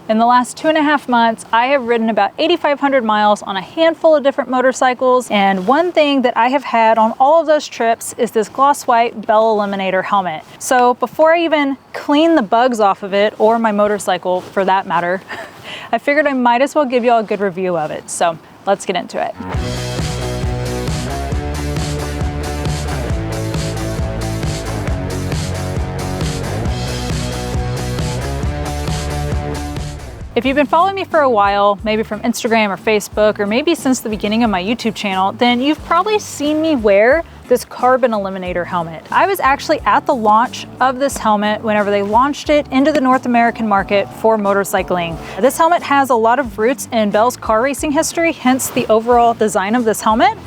In the last 2.5 months, I have ridden about 8,500 miles on a handful of different motorcycles, and one thing that I have had on all of those trips is this gloss white Bell Eliminator helmet. So before I even clean the bugs off of it, or my motorcycle for that matter, I figured I might as well give you all a good review of it. So let's get into it. If you've been following me for a while, maybe from Instagram or Facebook, or maybe since the beginning of my YouTube channel, then you've probably seen me wear this carbon Eliminator helmet. I was actually at the launch of this helmet whenever they launched it into the North American market for motorcycling. This helmet has a lot of roots in Bell's car racing history, hence the overall design of this helmet.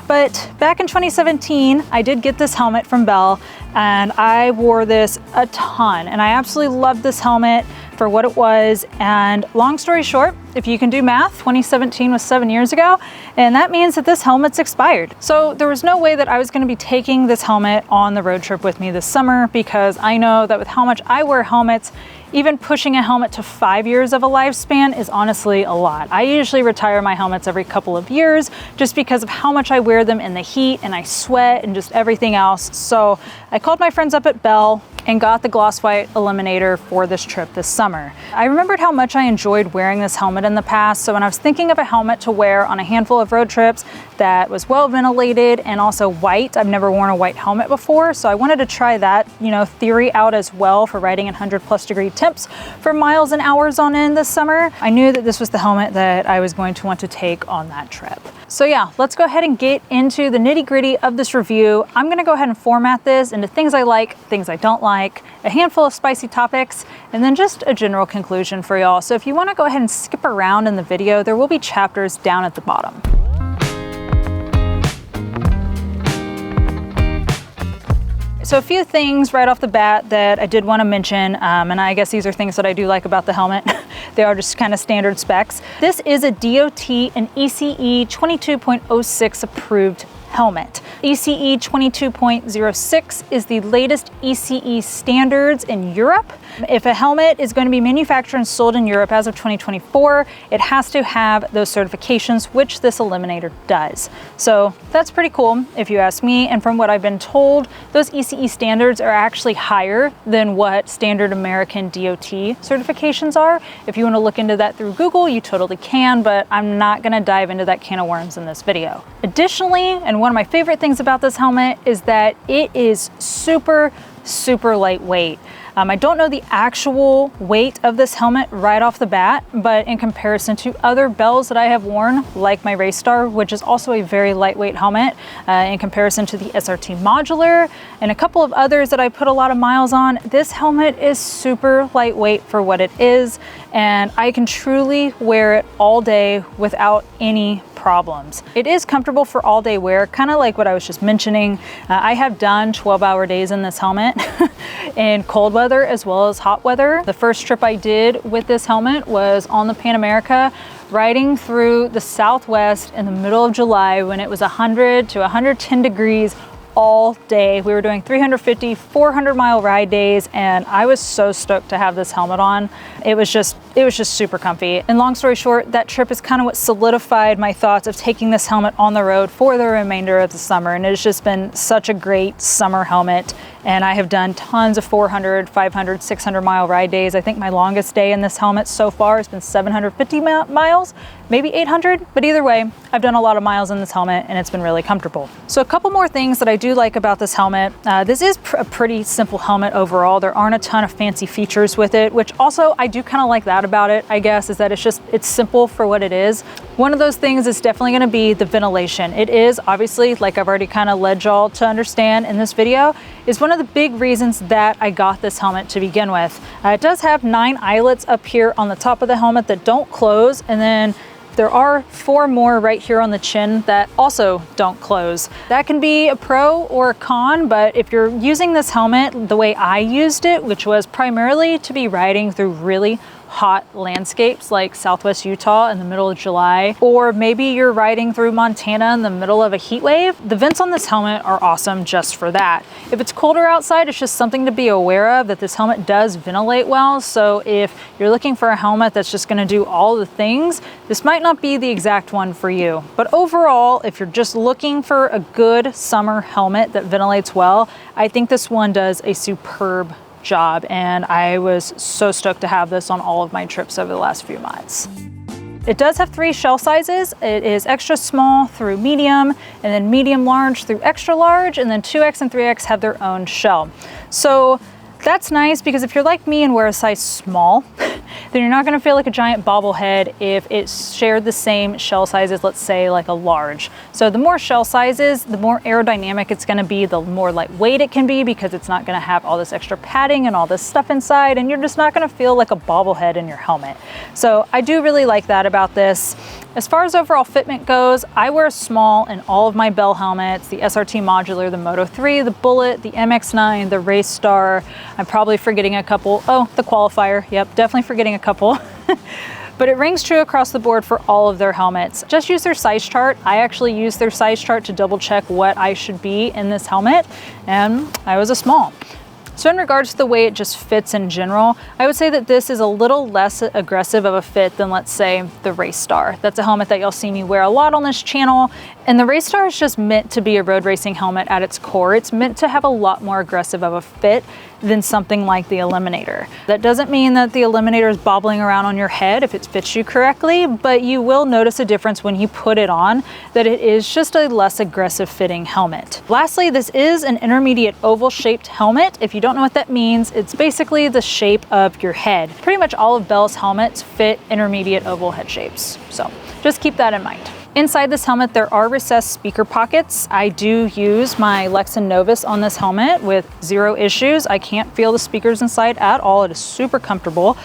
But back in 2017, I did get this helmet from Bell, and I wore this a ton, and I absolutely loved this helmet for what it was. And long story short, if you can do math, 2017 was 7 years ago, and that means that this helmet's expired. So there was no way that I was going to be taking this helmet on the road trip with me this summer, because I know that with how much I wear helmets, even pushing a helmet to 5 years of a lifespan is honestly a lot. I usually retire my helmets every couple of years just because of how much I wear them in the heat, and I sweat and just everything else. So I called my friends up at Bell and got the gloss white Eliminator for this trip this summer. I remembered how much I enjoyed wearing this helmet in the past, so when I was thinking of a helmet to wear on a handful of road trips that was well ventilated and also white, I've never worn a white helmet before, so I wanted to try that, theory out as well for riding in 100+ degree temps for miles and hours on end this summer. I knew that this was the helmet that I was going to want to take on that trip. So yeah, let's go ahead and get into the nitty-gritty of this review. I'm gonna go ahead and format this into things I like, things I don't like, a handful of spicy topics, and then just a general conclusion for y'all. So if you wanna go ahead and skip around in the video, there will be chapters down at the bottom. So a few things right off the bat that I did want to mention, and I guess these are things that I do like about the helmet. They are just kind of standard specs. This is a DOT and ECE 22.06 approved helmet. ECE 22.06 is the latest ECE standards in Europe. If a helmet is going to be manufactured and sold in Europe as of 2024, it has to have those certifications, which this Eliminator does. So that's pretty cool if you ask me, and from what I've been told, those ECE standards are actually higher than what standard American DOT certifications are. If you want to look into that through Google, you totally can, but I'm not going to dive into that can of worms in this video. Additionally, and one of my favorite things about this helmet is that it is super lightweight. I don't know the actual weight of this helmet right off the bat, but in comparison to other Bells that I have worn, like my Race Star, which is also a very lightweight helmet, in comparison to the SRT Modular and a couple of others that I put a lot of miles on, this helmet is super lightweight for what it is, and I can truly wear it all day without any problems. It is comfortable for all day wear, kind of like what I was just mentioning. I have done 12-hour days in this helmet in cold weather as well as hot weather. The first trip I did with this helmet was on the Pan America, riding through the Southwest in the middle of July when it was 100 to 110 degrees all day. We were doing 350, 400 mile ride days, and I was so stoked to have this helmet on. It was just super comfy. And long story short, that trip is kind of what solidified my thoughts of taking this helmet on the road for the remainder of the summer. And it's just been such a great summer helmet. And I have done tons of 400, 500, 600 mile ride days. I think my longest day in this helmet so far has been 750 miles, maybe 800, but either way, I've done a lot of miles in this helmet and it's been really comfortable. So a couple more things that I do like about this helmet. This is a pretty simple helmet overall. There aren't a ton of fancy features with it, which also I do kind of like that about it, I guess, is that it's simple for what it is. One of those things is definitely gonna be the ventilation. It is obviously, like I've already kind of led y'all to understand in this video, is one of the big reasons that I got this helmet to begin with. It does have 9 eyelets up here on the top of the helmet that don't close, and then there are 4 more right here on the chin that also don't close. That can be a pro or a con, but if you're using this helmet the way I used it, which was primarily to be riding through really hot landscapes like Southwest Utah in the middle of July, or maybe you're riding through Montana in the middle of a heat wave, the vents on this helmet are awesome just for that. If it's colder outside, it's just something to be aware of, that this helmet does ventilate well. So if you're looking for a helmet that's just gonna do all the things, this might not be the exact one for you. But overall, if you're just looking for a good summer helmet that ventilates well, I think this one does a superb job, and I was so stoked to have this on all of my trips over the last few months. It does have 3 shell sizes. It is extra small through medium, and then medium large through extra large, and then 2X and 3X have their own shell. So that's nice, because if you're like me and wear a size small, then you're not gonna feel like a giant bobblehead if it shared the same shell sizes, let's say like a large. So the more shell sizes, the more aerodynamic it's gonna be, the more lightweight it can be, because it's not gonna have all this extra padding and all this stuff inside, and you're just not gonna feel like a bobblehead in your helmet. So I do really like that about this. As far as overall fitment goes, I wear a small in all of my Bell helmets, the SRT Modular, the Moto 3, the Bullet, the MX9, the Race Star. I'm probably forgetting a couple. Oh, the Qualifier. Yep, definitely forgetting a couple. But it rings true across the board for all of their helmets. Just use their size chart. I actually use their size chart to double check what I should be in this helmet, and I was a small. So in regards to the way it just fits in general, I would say that this is a little less aggressive of a fit than, let's say, the Race Star. That's a helmet that you'll see me wear a lot on this channel. And the Race Star is just meant to be a road racing helmet at its core. It's meant to have a lot more aggressive of a fit than something like the Eliminator. That doesn't mean that the Eliminator is bobbling around on your head if it fits you correctly, but you will notice a difference when you put it on, that it is just a less aggressive fitting helmet. Lastly, this is an intermediate oval shaped helmet. If you don't know what that means, it's basically the shape of your head. Pretty much all of Bell's helmets fit intermediate oval head shapes. So just keep that in mind. Inside this helmet, there are recessed speaker pockets. I do use my Lexan Novus on this helmet with 0 issues. I can't feel the speakers inside at all. It is super comfortable.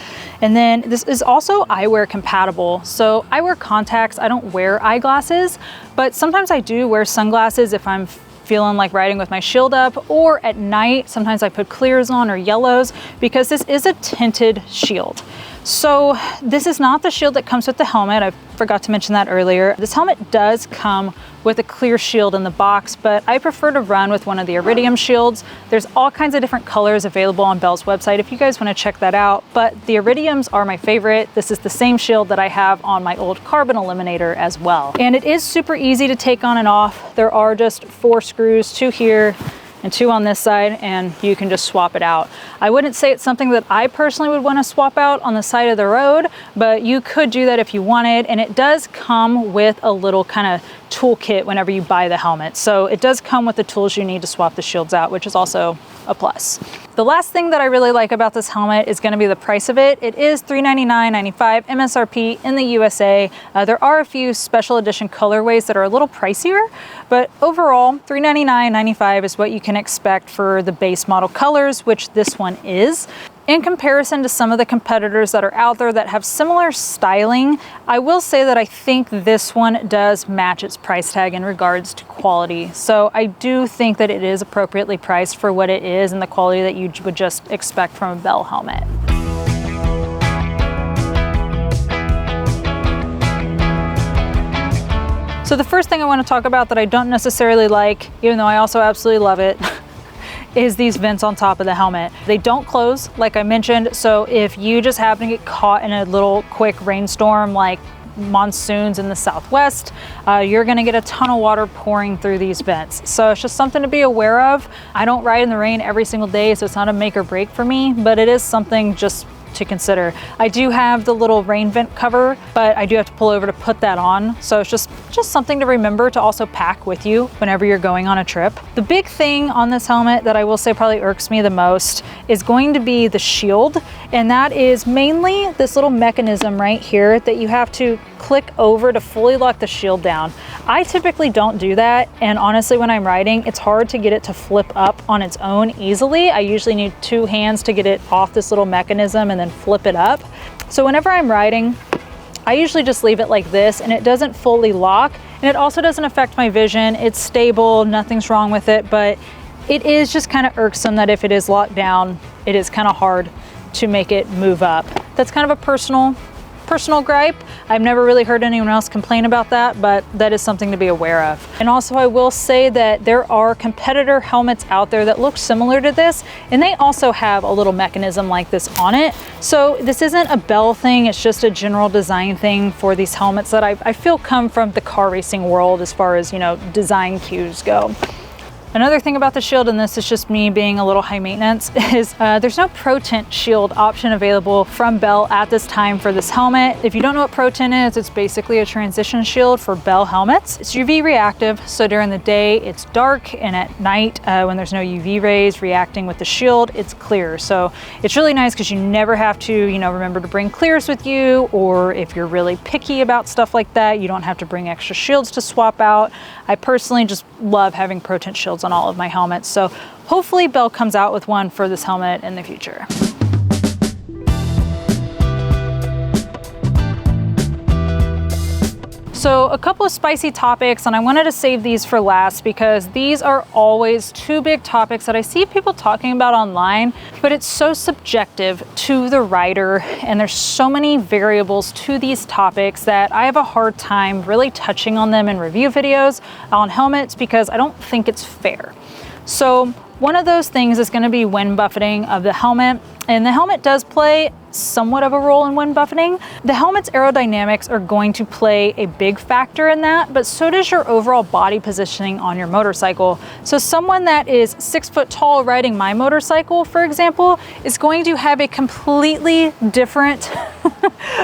And then this is also eyewear compatible. So I wear contacts, I don't wear eyeglasses, but sometimes I do wear sunglasses if I'm feeling like riding with my shield up, or at night, sometimes I put clears on or yellows, because this is a tinted shield. So this is not the shield that comes with the helmet. I forgot to mention that earlier. This helmet does come with a clear shield in the box, but I prefer to run with one of the iridium shields. There's all kinds of different colors available on Bell's website if you guys want to check that out, but the iridiums are my favorite. This is the same shield that I have on my old carbon Eliminator as well. And it is super easy to take on and off. There are just 4 screws, 2 here and 2 on this side, and you can just swap it out. I wouldn't say it's something that I personally would want to swap out on the side of the road, but you could do that if you wanted, and it does come with a little kind of toolkit whenever you buy the helmet. So it does come with the tools you need to swap the shields out, which is also a plus. The last thing that I really like about this helmet is going to be the price of it. It is $399.95 MSRP in the USA. There are a few special edition colorways that are a little pricier, but overall $399.95 is what you can expect for the base model colors, which this one is. In comparison to some of the competitors that are out there that have similar styling, I will say that I think this one does match its price tag in regards to quality. So I do think that it is appropriately priced for what it is and the quality that you would just expect from a Bell helmet. So the first thing I want to talk about that I don't necessarily like, even though I also absolutely love it, is these vents on top of the helmet. They don't close, like I mentioned, so if you just happen to get caught in a little quick rainstorm like monsoons in the Southwest, you're gonna get a ton of water pouring through these vents. So it's just something to be aware of. I don't ride in the rain every single day, so it's not a make or break for me, but it is something just to consider. I do have the little rain vent cover, but I do have to pull over to put that on. So it's just something to remember to also pack with you whenever you're going on a trip. The big thing on this helmet that I will say probably irks me the most is going to be the shield. And that is mainly this little mechanism right here that you have to click over to fully lock the shield down. I typically don't do that. And honestly, when I'm riding, it's hard to get it to flip up on its own easily. I usually need 2 hands to get it off this little mechanism and then flip it up. So whenever I'm riding, I usually just leave it like this, and it doesn't fully lock, and it also doesn't affect my vision. It's stable, nothing's wrong with it, but it is just kind of irksome that if it is locked down, it is kind of hard to make it move up. That's kind of a personal gripe. I've never really heard anyone else complain about that, but that is something to be aware of. And also I will say that there are competitor helmets out there that look similar to this, and they also have a little mechanism like this on it. So this isn't a Bell thing, it's just a general design thing for these helmets that I feel come from the car racing world as far as, you know, design cues go. Another thing about the Shield, and this is just me being a little high maintenance, is there's no ProTint Shield option available from Bell at this time for this helmet. If you don't know what ProTint is, it's basically a transition shield for Bell helmets. It's UV reactive, so during the day it's dark, and at night when there's no UV rays reacting with the shield, it's clear. So it's really nice because you never have to, you know, remember to bring clears with you, or if you're really picky about stuff like that, you don't have to bring extra shields to swap out. I personally just love having ProTint shields on all of my helmets, so hopefully Bell comes out with one for this helmet in the future. So a couple of spicy topics, and I wanted to save these for last because these are always two big topics that I see people talking about online, but it's so subjective to the rider, and there's so many variables to these topics that I have a hard time really touching on them in review videos on helmets because I don't think it's fair. So one of those things is going to be wind buffeting of the helmet, and the helmet does play somewhat of a role in wind buffeting. The helmet's aerodynamics are going to play a big factor in that, but so does your overall body positioning on your motorcycle. So someone that is 6 foot tall riding my motorcycle, for example, is going to have a completely different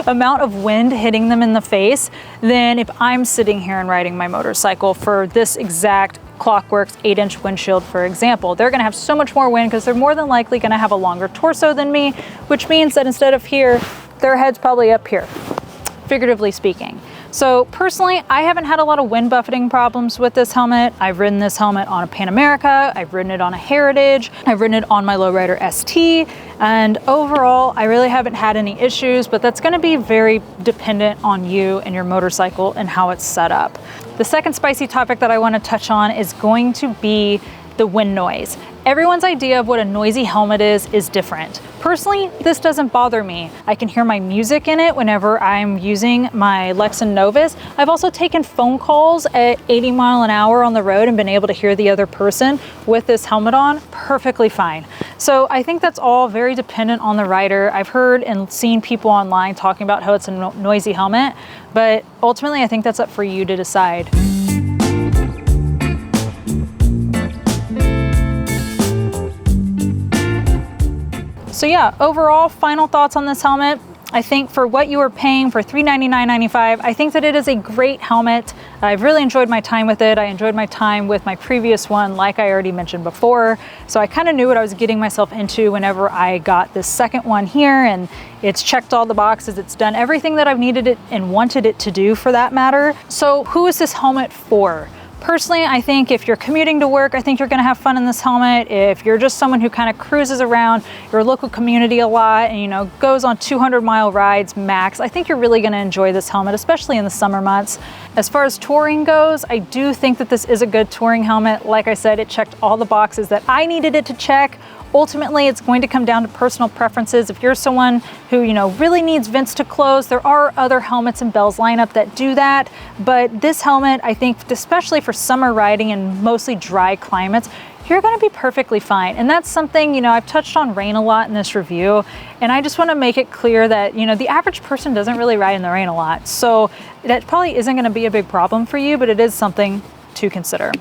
amount of wind hitting them in the face than if I'm sitting here and riding my motorcycle for this exact Clockworks 8-inch windshield, for example. They're gonna have so much more wind because they're more than likely gonna have a longer torso than me, which means that instead of here, their head's probably up here, figuratively speaking. So personally, I haven't had a lot of wind buffeting problems with this helmet. I've ridden this helmet on a Pan America, I've ridden it on a Heritage, I've ridden it on my Lowrider ST, and overall, I really haven't had any issues, but that's gonna be very dependent on you and your motorcycle and how it's set up. The second spicy topic that I wanna touch on is going to be the wind noise. Everyone's idea of what a noisy helmet is different. Personally, this doesn't bother me. I can hear my music in it whenever I'm using my Lexan Novus. I've also taken phone calls at 80 miles an hour on the road and been able to hear the other person with this helmet on perfectly fine. So I think that's all very dependent on the rider. I've heard and seen people online talking about how it's a noisy helmet, but ultimately I think that's up for you to decide. So yeah, overall, final thoughts on this helmet. I think for what you are paying for $399.95, I think that it is a great helmet. I've really enjoyed my time with it. I enjoyed my time with my previous one, like I already mentioned before. So I kind of knew what I was getting myself into whenever I got this second one here, and it's checked all the boxes. It's done everything that I've needed it and wanted it to do, for that matter. So who is this helmet for? Personally, I think if you're commuting to work, I think you're gonna have fun in this helmet. If you're just someone who kind of cruises around your local community a lot and, you know, goes on 200-mile rides max, I think you're really gonna enjoy this helmet, especially in the summer months. As far as touring goes, I do think that this is a good touring helmet. Like I said, it checked all the boxes that I needed it to check. Ultimately, it's going to come down to personal preferences. If you're someone who, you know, really needs vents to close, there are other helmets in Bell's lineup that do that. But this helmet, I think, especially for summer riding and mostly dry climates, you're gonna be perfectly fine. And that's something, you know, I've touched on rain a lot in this review, and I just wanna make it clear that, you know, the average person doesn't really ride in the rain a lot. So that probably isn't gonna be a big problem for you, but it is something to consider.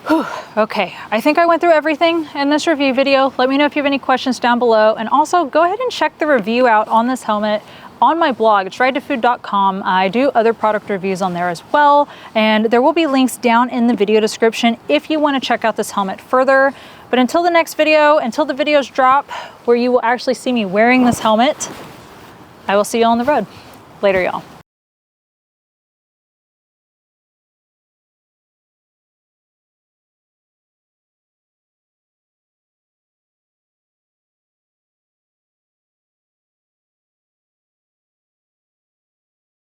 Whew. Okay, I think I went through everything in this review video. Let me know if you have any questions down below, and also go ahead and check the review out on this helmet on my blog. It's ridetofood.com. I do other product reviews on there as well, and there will be links down in the video description if you want to check out this helmet further. But until the next video, until the videos drop where you will actually see me wearing this helmet, I will see you on the road. Later, y'all.